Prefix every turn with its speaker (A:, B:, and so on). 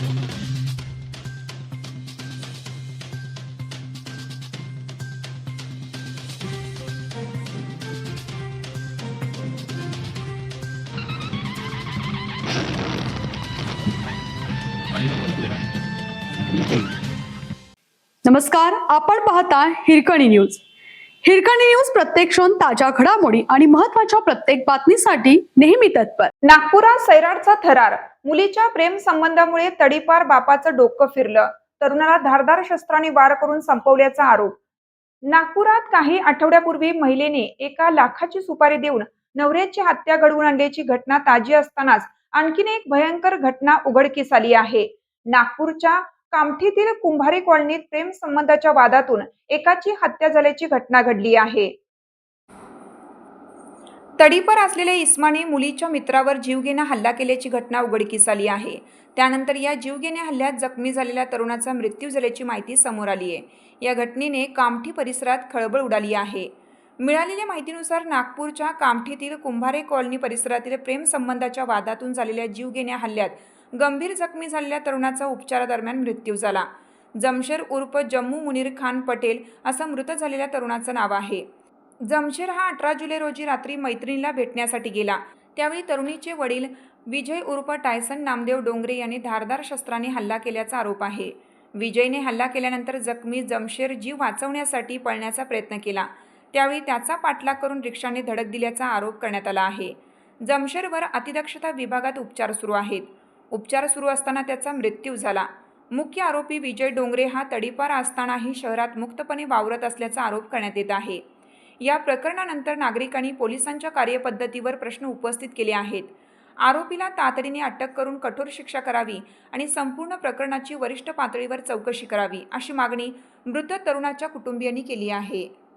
A: नमस्कार, आपण पाहता हिरकणी न्यूज. हिरकणी न्यूज प्रत्येक क्षण ताज्या घडामोडी आणि महत्त्वाच्या प्रत्येक बातमीसाठी नेहमी तत्पर.
B: नागपुरात सैराटचा थरार. मुलीच्या प्रेम संबंधामुळे तडीपार बापाचं डोकं फिरलं. तरुणाला धारदार शस्त्राने वार करून संपवल्याचा आरोप. नागपुरात काही आठवड्यापूर्वी महिलेने 1 लाखाची सुपारी देऊन नवऱ्याची हत्या घडवून आणल्याची घटना ताजी असतानाच आणखीन एक भयंकर घटना उघडकीस आली आहे. नागपूरच्या कामठीतील कुंभारी कॉलनीत प्रेम संबंधाच्या वादातून एकाची हत्या झाल्याची घटना घडली आहे. तडीपार असलेल्या इस्माने मुलीच्या मित्रावर जीवघेणा हल्ला केल्याची घटना उघडकीस आली आहे. त्यानंतर या जीवघेण्या हल्ल्यात जखमी झालेल्या तरुणाचा मृत्यू झाल्याची माहिती समोर आली आहे. या घटनेने कामठी परिसरात खळबळ उडाली आहे. मिळालेल्या माहितीनुसार नागपूरच्या कामठीतील कुंभारे कॉलनी परिसरातील प्रेम संबंधाच्या वादातून झालेल्या जीवघेण्या हल्ल्यात गंभीर जखमी झालेल्या तरुणाचा उपचारादरम्यान मृत्यू झाला. जमशेर उर्फ जम्मू मुनीर खान पटेल असं मृत झालेल्या तरुणाचं नाव आहे. जमशेर हा 18 जुलै रोजी रात्री मैत्रिणीला भेटण्यासाठी गेला. त्यावेळी तरुणीचे वडील विजय उर्फ टायसन नामदेव डोंगरे यांनी धारदार शस्त्राने हल्ला केल्याचा आरोप आहे. विजयने हल्ला केल्यानंतर जखमी जमशेर जीव वाचवण्यासाठी पळण्याचा प्रयत्न केला. त्यावेळी त्याचा पाठलाग करून रिक्षाने धडक दिल्याचा आरोप करण्यात आला आहे. जमशेरवर अतिदक्षता विभागात उपचार सुरू आहेत. उपचार सुरू असताना त्याचा मृत्यू झाला. मुख्य आरोपी विजय डोंगरे हा तडीपार असतानाही शहरात मुक्तपणे वावरत असल्याचा आरोप करण्यात येत आहे. या प्रकरणानंतर नागरिकांनी पोलिसांच्या कार्यपद्धतीवर प्रश्न उपस्थित केले आहेत. आरोपीला तातडीने अटक करून कठोर शिक्षा करावी आणि संपूर्ण प्रकरणाची वरिष्ठ पातळीवर चौकशी करावी अशी मागणी मृत तरुणाच्या कुटुंबियांनी केली आहे.